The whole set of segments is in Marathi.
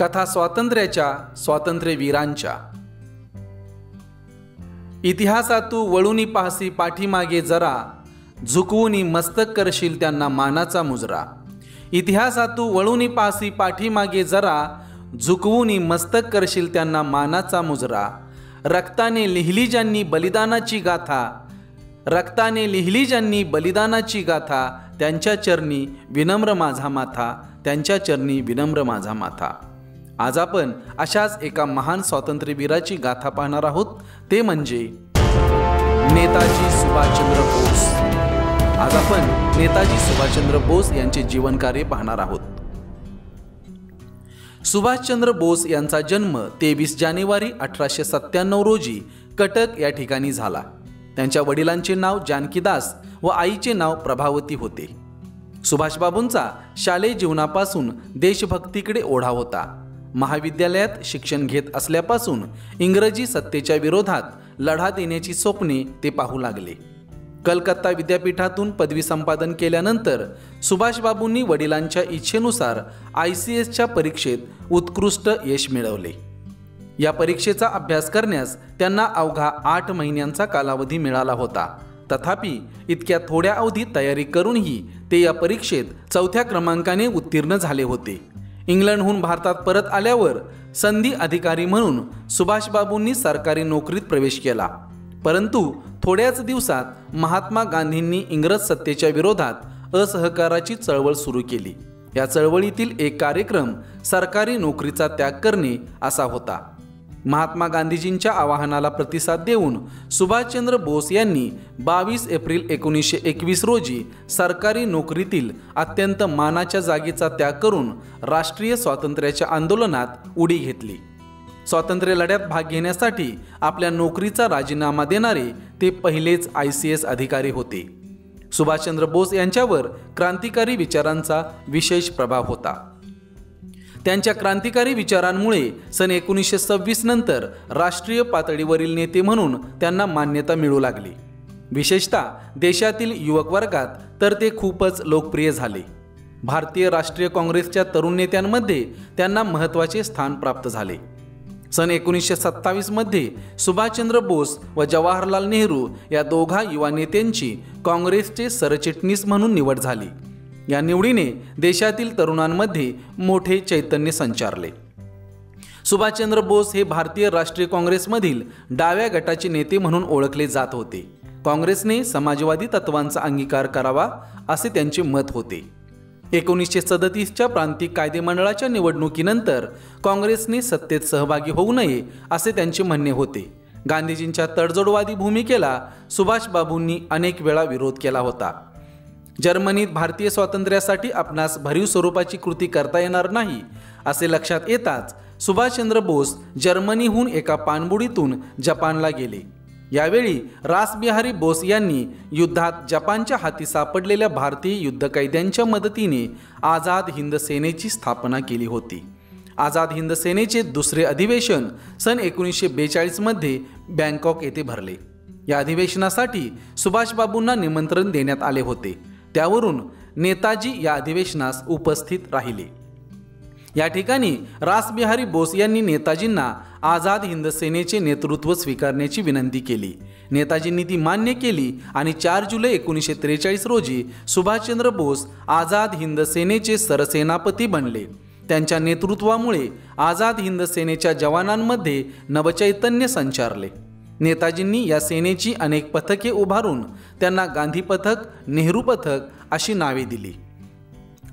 कथा स्वातंत्र्याच्या, स्वातंत्र्यवीरांच्या। इतिहासातू वळूनी पाहसी पाठीमागे जरा, झुकवूनी मस्तक करशील त्यांना मानाचा मुजरा। इतिहासातू वळूनी पाहसी पाठीमागे जरा, झुकवूनी मस्तक करशील त्यांना मानाचा मुजरा। रक्ताने लिहिली ज्यांनी बलिदानाची गाथा, रक्ताने लिहिली ज्यांनी बलिदानाची गाथा, त्यांच्या चरणी विनम्र माझा माथा, त्यांच्या चरणी विनम्र माझा माथा। आज आपण अशाच एका महान स्वातंत्र्यवीराची गाथा पाहणार आहोत, ते म्हणजे नेताजी सुभाषचंद्र बोस। आज आपण नेताजी सुभाषचंद्र बोस यांचे जीवनकार्य पाहणार आहोत। सुभाषचंद्र बोस यांचा जन्म 23 जानेवारी 1897 रोजी कटक या ठिकाणी झाला। त्यांच्या वडिलांचे नाव जानकीदास व आईचे नाव प्रभावती होते। सुभाषबाबूंचा शालेय जीवनापासून देशभक्तीकडे ओढा होता। महाविद्यालयात शिक्षण घेत असल्यापासून इंग्रजी सत्तेच्या विरोधात लढा देण्याची स्वप्ने ते पाहू लागले। कलकत्ता विद्यापीठातून पदवी संपादन केल्यानंतर सुभाषबाबूंनी वडिलांच्या इच्छेनुसार ICSच्या परीक्षेत उत्कृष्ट यश मिळवले। या परीक्षेचा अभ्यास करण्यास त्यांना अवघा 8 महिन्यांचा कालावधी मिळाला होता। तथापि इतक्या थोड्या अवधीत तयारी करूनही ते या परीक्षेत 4थ्या क्रमांकाने उत्तीर्ण झाले होते। इंग्लंडहून भारतात परत आल्यावर संधी अधिकारी म्हणून सुभाषबाबूंनी सरकारी नोकरीत प्रवेश केला। परंतु थोड्याच दिवसात महात्मा गांधींनी इंग्रज सत्तेच्या विरोधात असहकाराची चळवळ सुरू केली। या चळवळीतील एक कार्यक्रम सरकारी नोकरीचा त्याग करणे असा होता। महात्मा गांधीजींच्या आवाहनाला प्रतिसाद देऊन सुभाषचंद्र बोस यांनी 22 एप्रिल 1921 रोजी सरकारी नोकरीतील अत्यंत मानाच्या जागेचा त्याग करून राष्ट्रीय स्वातंत्र्याच्या आंदोलनात उडी घेतली। स्वातंत्र्य लढ्यात भाग घेण्यासाठी आपल्या नोकरीचा राजीनामा देणारे ते पहिलेच ICS अधिकारी होते। सुभाषचंद्र बोस यांच्यावर क्रांतिकारी विचारांचा विशेष प्रभाव होता। त्यांच्या क्रांतिकारी विचारांमुळे सन 1926 नंतर राष्ट्रीय पातळीवरील नेते म्हणून त्यांना मान्यता मिळू लागली। विशेषतः देशातील युवक वर्गात तर ते खूपच लोकप्रिय झाले। भारतीय राष्ट्रीय काँग्रेसच्या तरुण नेत्यांमध्ये त्यांना महत्त्वाचे स्थान प्राप्त झाले। सन 1927 मध्ये सुभाषचंद्र बोस व जवाहरलाल नेहरू या दोघा युवा नेत्यांची काँग्रेसचे सरचिटणीस म्हणून निवड झाली। या निवडीने देशातील तरुणांमध्ये मोठे चैतन्य संचारले। सुभाषचंद्र बोस हे भारतीय राष्ट्रीय काँग्रेसमधील डाव्या गटाचे नेते म्हणून ओळखले जात होते। काँग्रेसने समाजवादी तत्वांचा अंगीकार करावा असे त्यांचे मत होते। 1937च्या प्रांतिक कायदेमंडळाच्या निवडणुकीनंतर काँग्रेसने सत्तेत सहभागी होऊ नये असे त्यांचे म्हणणे होते। गांधीजींच्या तडजोडवादी भूमिकेला सुभाषबाबूंनी अनेक वेळा विरोध केला होता। जर्मनीत भारतीय स्वातंत्र्यासाठी आपणास भरीव स्वरूपाची कृती करता येणार नाही असे लक्षात येताच सुभाषचंद्र बोस जर्मनीहून एका पाणबुडीतून जपानला गेले। यावेळी रासबिहारी बोस यांनी युद्धात जपानच्या हाती सापडलेल्या भारतीय युद्धकैद्यांच्या मदतीने आझाद हिंद सेनेची स्थापना केली होती। आझाद हिंद सेनेचे दुसरे अधिवेशन सन 1942 मध्ये बँकॉक येथे भरले। या अधिवेशनासाठी सुभाषबाबूंना निमंत्रण देण्यात आले होते। त्यावरून नेताजी या अधिवेशनास उपस्थित राहिले। या ठिकाणी रासबिहारी बोस यांनी नेताजींना आझाद हिंद सेनेचे नेतृत्व स्वीकारण्याची विनंती केली। नेताजींनी ती मान्य केली आणि 4 जुलै 1943 रोजी सुभाषचंद्र बोस आझाद हिंद सेनेचे सरसेनापती बनले। त्यांच्या नेतृत्वामुळे आझाद हिंद सेनेच्या जवानांमध्ये नवचैतन्य संचारले। नेताजींनी या सेनेची अनेक पथके उभारून त्यांना गांधी पथक, नेहरू पथक अशी नावे दिली।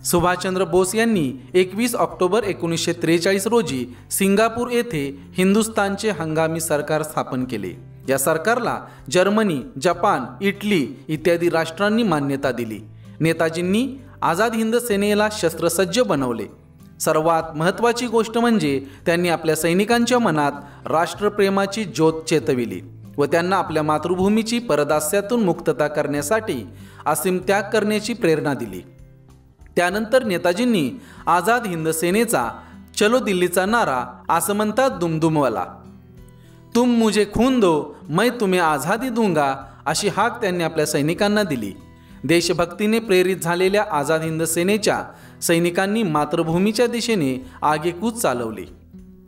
सुभाषचंद्र बोस यांनी 21 ऑक्टोबर 1943 रोजी सिंगापूर येथे हिंदुस्थानचे हंगामी सरकार स्थापन केले। या सरकारला जर्मनी, जपान, इटली इत्यादी राष्ट्रांनी मान्यता दिली। नेताजींनी आझाद हिंद सेनेला शस्त्रसज्ज बनवले। सर्वात महत्त्वाची गोष्ट म्हणजे त्यांनी आपल्या सैनिकांच्या मनात राष्ट्रप्रेमाची ज्योत चेतविली व त्यांना आपल्या मातृभूमीची परदास्यातून मुक्तता करण्यासाठी असीम त्याग करण्याची प्रेरणा दिली। त्यानंतर नेताजींनी आझाद हिंद सेनेचा चलो दिल्लीचा नारा असं म्हणतात दुमदुमवला। तुम मुझे खून दो मैं तुम्हें आझादी दूंगा अशी हाक त्यांनी आपल्या सैनिकांना दिली। देशभक्तीने प्रेरित झालेल्या आझाद हिंद सेनेच्या सैनिकांनी मातृभूमीच्या दिशेने आगेकूच चालवली.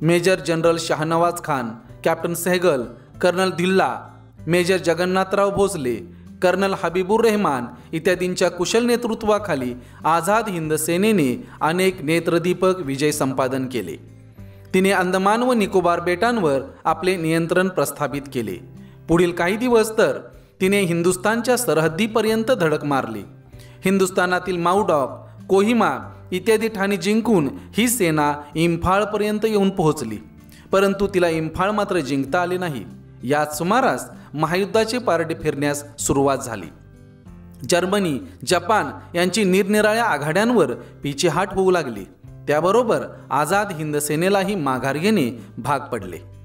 Major general Shahnawaz Khan, captain Sahgal, colonel Dhillon, major Jagannathrao Bhosale, colonel Habibur Rahman इत्यादींच्या कुशल नेतृत्वाखाली आझाद हिंद सेनेने अनेक नेत्रदीपक विजय संपादन केले. तिने अंदमान व निकोबार बेटांवर आपले नियंत्रण प्रस्थापित केले. पुढील काही दिवस तर तिने हिंदुस्थानच्या सरहद्दीपर्यंत धडक मारली. हिंदुस्थानातील माउडॉक, कोहिमा इत्यादी ठाणी जिंकून ही सेना इम्फाळपर्यंत येऊन पोहोचली. परंतु तिला इम्फाळ मात्र जिंकता आले नाही. याच सुमारास महायुद्धाचे पारडे फिरण्यास सुरुवात झाली. जर्मनी, जपान यांची निरनिराळ्या आघाड्यांवर पिछेहाट होऊ लागली. त्याबरोबर आझाद हिंद सेनेलाही माघार घेणे भाग पडले.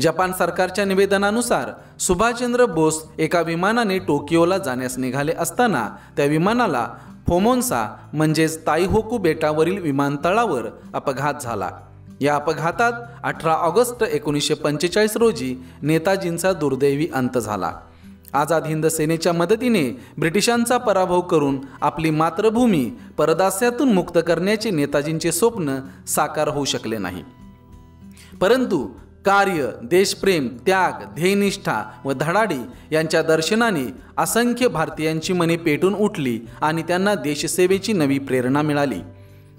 जपान सरकारच्या निवेदनानुसार सुभाषचंद्र बोस एका विमानाने टोकियोला जाण्यास निघाले असताना त्या विमानाला फोमोन्सा म्हणजेच ताईहोकू बेटावरील विमानतळावर अपघात झाला. या अपघातात 18 ऑगस्ट 1945 रोजी नेताजींचा दुर्दैवी अंत झाला. आझाद हिंद सेनेच्या मदतीने ब्रिटिशांचा पराभव करून आपली मातृभूमी परदास्यातून मुक्त करण्याचे नेताजींचे स्वप्न साकार होऊ शकले नाही. परंतु कार्य, देशप्रेम, त्याग, ध्येयनिष्ठा व धडाडी यांच्या दर्शनाने असंख्य भारतीयांची मने पेटून उठली आणि त्यांना देशसेवेची नवी प्रेरणा मिळाली.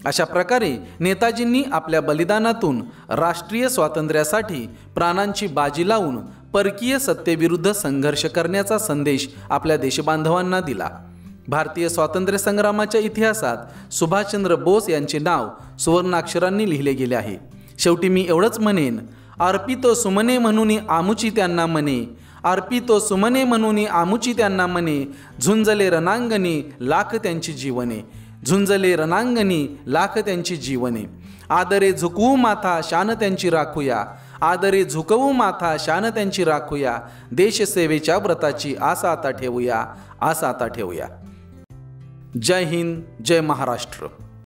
अशा प्रकारे नेताजींनी आपल्या बलिदानातून राष्ट्रीय स्वातंत्र्यासाठी प्राणांची बाजी लावून परकीय सत्तेविरुद्ध संघर्ष करण्याचा संदेश आपल्या देशबांधवांना दिला. भारतीय स्वातंत्र्य संग्रामाच्या इतिहासात सुभाषचंद्र बोस यांचे नाव सुवर्णाक्षरांनी लिहिले गेले आहे. शेवटी मी एवढंच म्हणेन, अर्पितो सुमने म्हणून आमुची त्यांना मने, अर्पितो सुमने म्हणून आमुची त्यांना मने, झुंजले रणांगणी लाख त्यांची जीवने, झुंजले रणांगणी लाख त्यांची जीवने, आदरे झुकवू माथा शान त्यांची राखूया, आदरे झुकवू माथा शान त्यांची राखूया, देशसेवेच्या व्रताची आशा आता ठेवूया, आशा आता ठेवूया. जय हिंद, जय महाराष्ट्र.